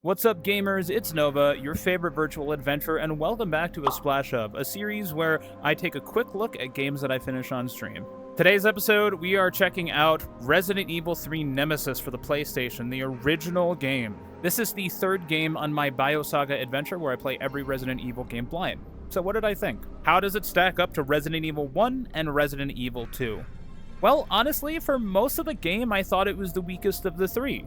What's up, gamers? It's Nova, your favorite virtual adventurer, and welcome back to A Splash Of, a series where I take a quick look at games that I finish on stream. Today's episode, we are checking out Resident Evil 3 Nemesis for the PlayStation, the original game. This is the third game on my BioSaga adventure where I play every Resident Evil game blind. So what did I think? How does it stack up to Resident Evil 1 and Resident Evil 2? Well, honestly, for most of the game, I thought it was the weakest of the three.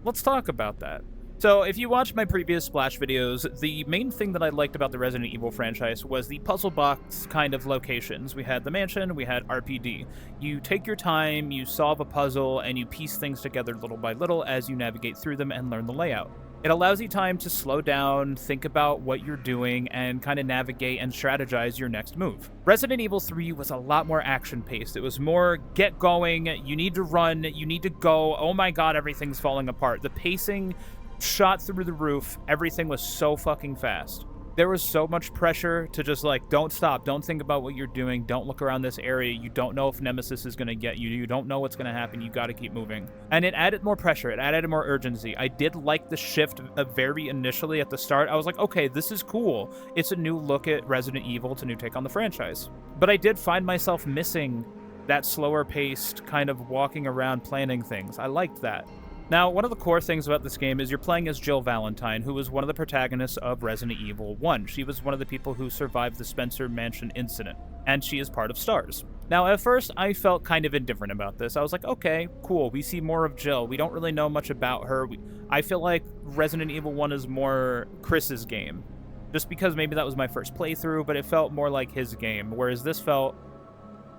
Let's talk about that. So, if you watched my previous Splash videos, the main thing that I liked about the Resident Evil franchise was the puzzle box kind of locations. We had the mansion, we had RPD. You take your time, you solve a puzzle, and you piece things together little by little as you navigate through them and learn the layout. It allows you time to slow down, think about what you're doing, and kind of navigate and strategize your next move. Resident Evil 3 was a lot more action-paced. It was more get going, you need to run, you need to go, oh my god, everything's falling apart. The pacing shot through the roof. Everything was so fucking fast. There was so much pressure to just like, don't stop, don't think about what you're doing, don't look around this area, you don't know if Nemesis is going to get you, you don't know what's going to happen, you got to keep moving. And it added more pressure, it added more urgency. I did like the shift very initially at the start. I was like, okay, this is cool. It's a new look at Resident Evil, it's a new take on the franchise. But I did find myself missing that slower paced kind of walking around planning things. I liked that. Now, one of the core things about this game is you're playing as Jill Valentine, who was one of the protagonists of Resident Evil 1. She was one of the people who survived the Spencer Mansion incident, and she is part of STARS. Now, at first, I felt kind of indifferent about this. I was like, okay, cool, we see more of Jill. We don't really know much about her. I feel like Resident Evil 1 is more Chris's game, just because maybe that was my first playthrough, but it felt more like his game, whereas this felt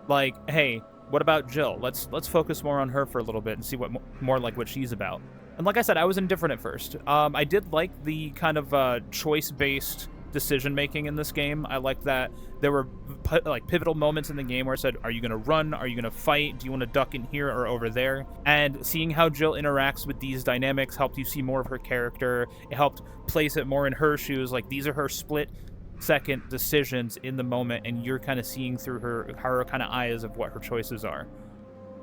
like, hey, what about Jill? Let's focus more on her for a little bit and see what more like what she's about. And like I said, I was indifferent at first. I did like the kind of choice-based decision-making in this game. I liked that there were like pivotal moments in the game where I said, are you going to run? Are you going to fight? Do you want to duck in here or over there? And seeing how Jill interacts with these dynamics helped you see more of her character. It helped place it more in her shoes. Like, these are her split-second decisions in the moment, and you're kind of seeing through her kind of eyes of what her choices are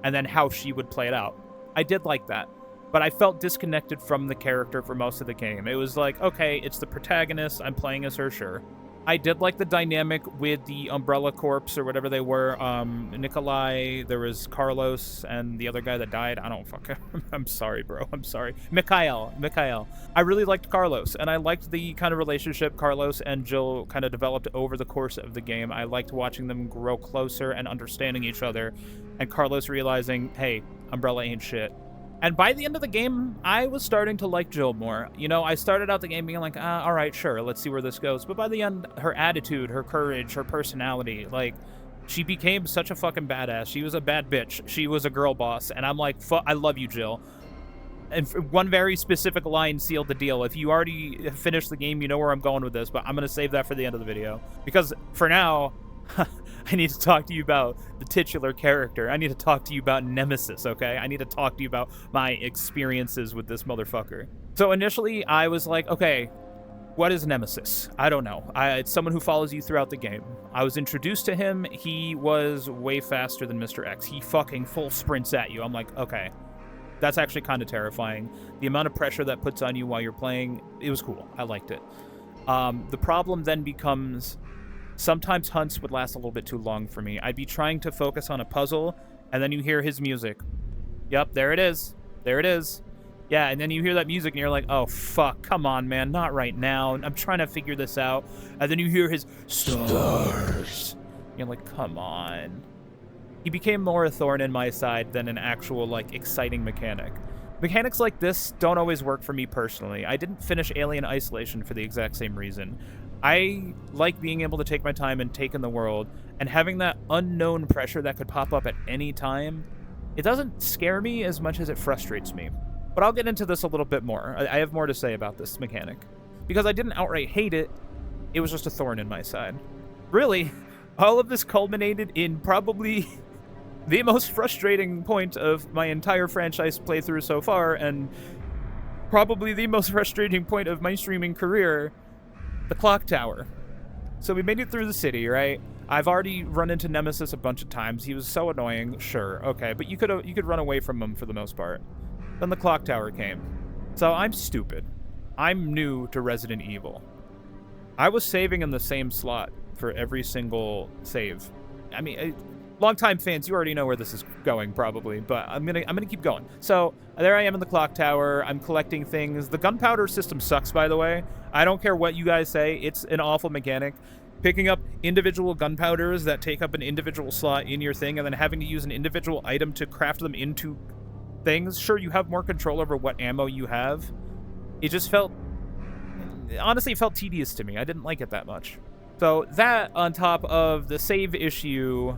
and then how she would play it out. I did like that, but I felt disconnected from the character for most of the game. It was like, okay, it's the protagonist, I'm playing as her, sure. I did like the dynamic with the Umbrella Corps or whatever they were. Nikolai, there was Carlos, and the other guy that died. I don't fucking... I'm sorry, bro. I'm sorry. Mikhail. I really liked Carlos, and I liked the kind of relationship Carlos and Jill kind of developed over the course of the game. I liked watching them grow closer and understanding each other, and Carlos realizing, hey, Umbrella ain't shit. And by the end of the game, I was starting to like Jill more. You know, I started out the game being like, all right, sure, let's see where this goes. But by the end, her attitude, her courage, her personality, like, she became such a fucking badass. She was a bad bitch. She was a girl boss. And I'm like, I love you, Jill. And one very specific line sealed the deal. If you already finished the game, you know where I'm going with this. But I'm going to save that for the end of the video. Because for now... I need to talk to you about the titular character. I need to talk to you about Nemesis, okay? I need to talk to you about my experiences with this motherfucker. So initially, I was like, okay, what is Nemesis? I don't know. It's someone who follows you throughout the game. I was introduced to him. He was way faster than Mr. X. He fucking full sprints at you. I'm like, okay, that's actually kind of terrifying. The amount of pressure that puts on you while you're playing, it was cool. I liked it. The problem then becomes... sometimes hunts would last a little bit too long for me. I'd be trying to focus on a puzzle, and then you hear his music. Yep, there it is. There it is. Yeah, and then you hear that music, and you're like, oh, fuck, come on, man, not right now. I'm trying to figure this out. And then you hear his stars. You're like, come on. He became more a thorn in my side than an actual, like, exciting mechanic. Mechanics like this don't always work for me personally. I didn't finish Alien Isolation for the exact same reason. I like being able to take my time and take in the world, and having that unknown pressure that could pop up at any time, it doesn't scare me as much as it frustrates me. But I'll get into this a little bit more. I have more to say about this mechanic. Because I didn't outright hate it, it was just a thorn in my side. Really, all of this culminated in probably the most frustrating point of my entire franchise playthrough so far, and probably the most frustrating point of my streaming career, the clock tower. So we made it through the city, right? I've already run into Nemesis a bunch of times. He was so annoying, sure, okay, but you could run away from him for the most part. Then the clock tower came. So I'm stupid. I'm new to Resident Evil. I was saving in the same slot for every single save. I mean, longtime fans, you already know where this is going, probably, but I'm gonna keep going. So there I am in the clock tower. I'm collecting things. The gunpowder system sucks, by the way. I don't care what you guys say. It's an awful mechanic. Picking up individual gunpowders that take up an individual slot in your thing, and then having to use an individual item to craft them into things. Sure, you have more control over what ammo you have. It just felt, honestly, it felt tedious to me. I didn't like it that much. So that, on top of the save issue,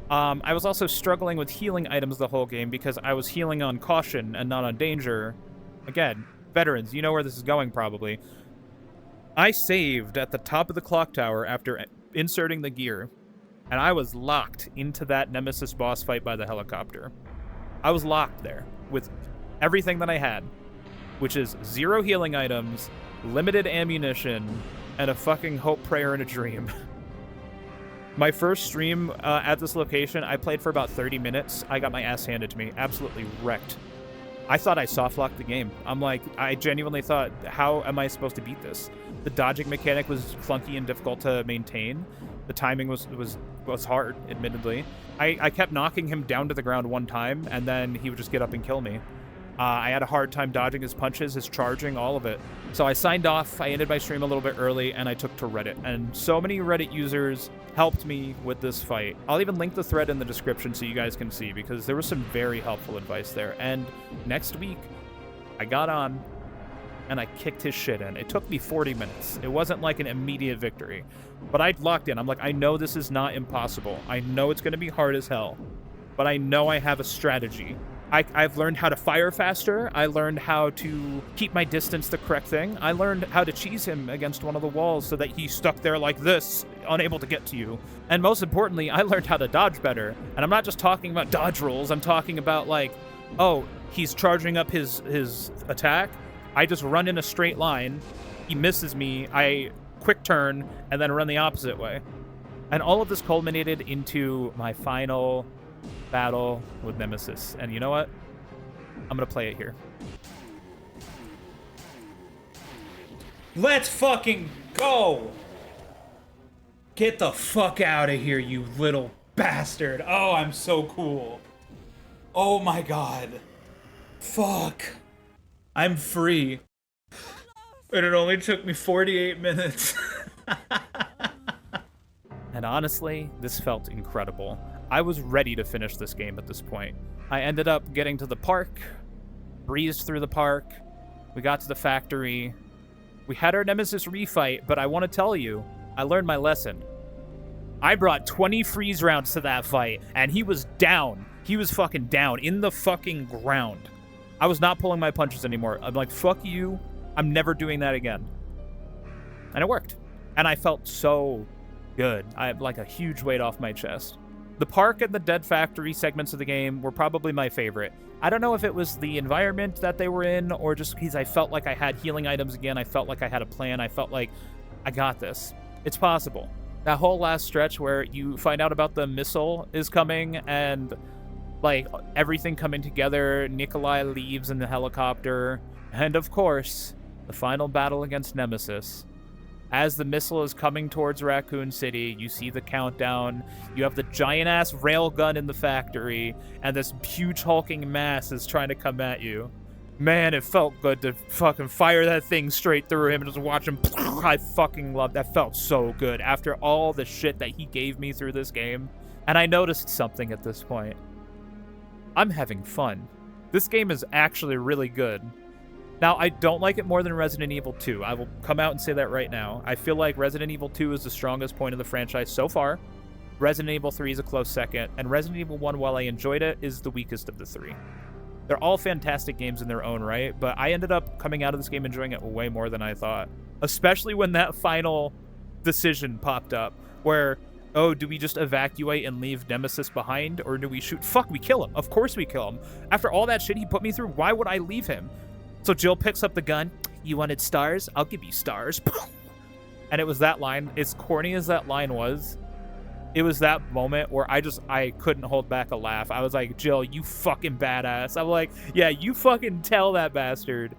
I was also struggling with healing items the whole game because I was healing on caution and not on danger. Again, veterans, you know where this is going probably. I saved at the top of the clock tower after inserting the gear, and I was locked into that Nemesis boss fight by the helicopter. I was locked there with everything that I had, which is 0 healing items, limited ammunition, and a fucking hope, prayer, and a dream. My first stream at this location, I played for about 30 minutes. I got my ass handed to me. Absolutely wrecked. I thought I soft-locked the game. I'm like, I genuinely thought, how am I supposed to beat this? The dodging mechanic was clunky and difficult to maintain. The timing was hard, admittedly. I kept knocking him down to the ground one time, and then he would just get up and kill me. I had a hard time dodging his punches, his charging, all of it. So I signed off, I ended my stream a little bit early, and I took to Reddit. And so many Reddit users helped me with this fight. I'll even link the thread in the description so you guys can see, because there was some very helpful advice there. And next week, I got on, and I kicked his shit in. It took me 40 minutes. It wasn't like an immediate victory. But I'd locked in. I'm like, I know this is not impossible. I know it's going to be hard as hell. But I know I have a strategy. I've learned how to fire faster. I learned how to keep my distance the correct thing. I learned how to cheese him against one of the walls so that he's stuck there like this, unable to get to you. And most importantly, I learned how to dodge better. And I'm not just talking about dodge rolls. I'm talking about like, oh, he's charging up his attack. I just run in a straight line. He misses me. I quick turn and then run the opposite way. And all of this culminated into my final battle with Nemesis. And you know what? I'm gonna play it here. Let's fucking go! Get the fuck out of here, you little bastard. Oh, I'm so cool. Oh my god. Fuck. I'm free. And it only took me 48 minutes. And honestly, this felt incredible. I was ready to finish this game at this point. I ended up getting to the park, breezed through the park, we got to the factory, we had our Nemesis refight, but I want to tell you, I learned my lesson. I brought 20 freeze rounds to that fight, and he was down. He was fucking down, in the fucking ground. I was not pulling my punches anymore. I'm like, fuck you, I'm never doing that again. And it worked. And I felt so good. I had like a huge weight off my chest. The park and the Dead Factory segments of the game were probably my favorite. I don't know if it was the environment that they were in or just because I felt like I had healing items again. I felt like I had a plan. I felt like I got this. It's possible. That whole last stretch where you find out about the missile is coming and like everything coming together. Nikolai leaves in the helicopter. And of course, the final battle against Nemesis. As the missile is coming towards Raccoon City, you see the countdown, you have the giant-ass railgun in the factory, and this huge hulking mass is trying to come at you. Man, it felt good to fucking fire that thing straight through him and just watch him. I fucking loved that. Felt so good after all the shit that he gave me through this game. And I noticed something at this point. I'm having fun. This game is actually really good. Now, I don't like it more than Resident Evil 2. I will come out and say that right now. I feel like Resident Evil 2 is the strongest point of the franchise so far. Resident Evil 3 is a close second. And Resident Evil 1, while I enjoyed it, is the weakest of the three. They're all fantastic games in their own right, but I ended up coming out of this game enjoying it way more than I thought. Especially when that final decision popped up, where, oh, do we just evacuate and leave Nemesis behind, or do we shoot? Fuck, we kill him. Of course we kill him. After all that shit he put me through, why would I leave him? So Jill picks up the gun. You wanted stars? I'll give you stars. And it was that line. As corny as that line was, it was that moment where I couldn't hold back a laugh. I was like, Jill, you fucking badass. I'm like, yeah, you fucking tell that bastard.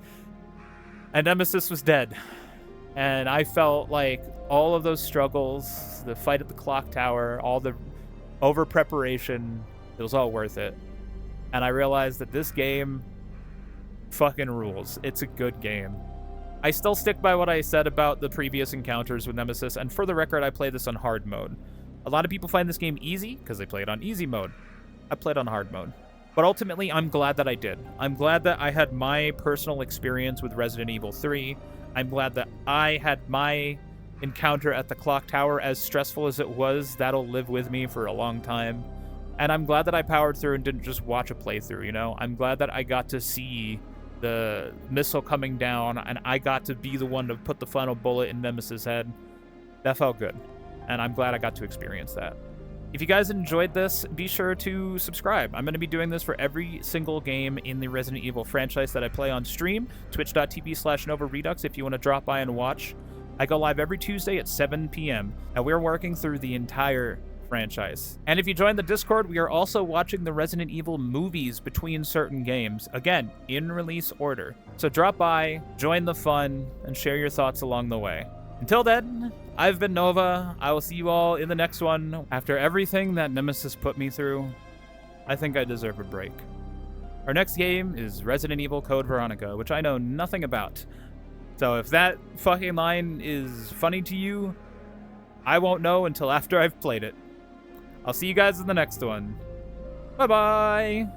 and Nemesis was dead. And I felt like all of those struggles, the fight at the clock tower, all the over preparation, it was all worth it. And I realized that this game fucking rules. It's a good game. I still stick by what I said about the previous encounters with Nemesis, and for the record, I play this on hard mode. A lot of people find this game easy because they play it on easy mode. I played on hard mode. But ultimately, I'm glad that I did. I'm glad that I had my personal experience with Resident Evil 3. I'm glad that I had my encounter at the clock tower, as stressful as it was. That'll live with me for a long time. And I'm glad that I powered through and didn't just watch a playthrough, you know? I'm glad that I got to see the missile coming down, and I got to be the one to put the final bullet in Nemesis' head. That felt good, and I'm glad I got to experience that. If you guys enjoyed this, be sure to subscribe. I'm going to be doing this for every single game in the Resident Evil franchise that I play on stream, twitch.tv/NovaRedux if you want to drop by and watch. I go live every Tuesday at 7 p.m., and we're working through the entire franchise. And if you join the Discord, we are also watching the Resident Evil movies between certain games, again, in release order. So drop by, join the fun, and share your thoughts along the way. Until then, I've been Nova. I will see you all in the next one. After everything that Nemesis put me through, I think I deserve a break. Our next game is Resident Evil Code Veronica, which I know nothing about. So if that fucking line is funny to you, I won't know until after I've played it. I'll see you guys in the next one. Bye-bye!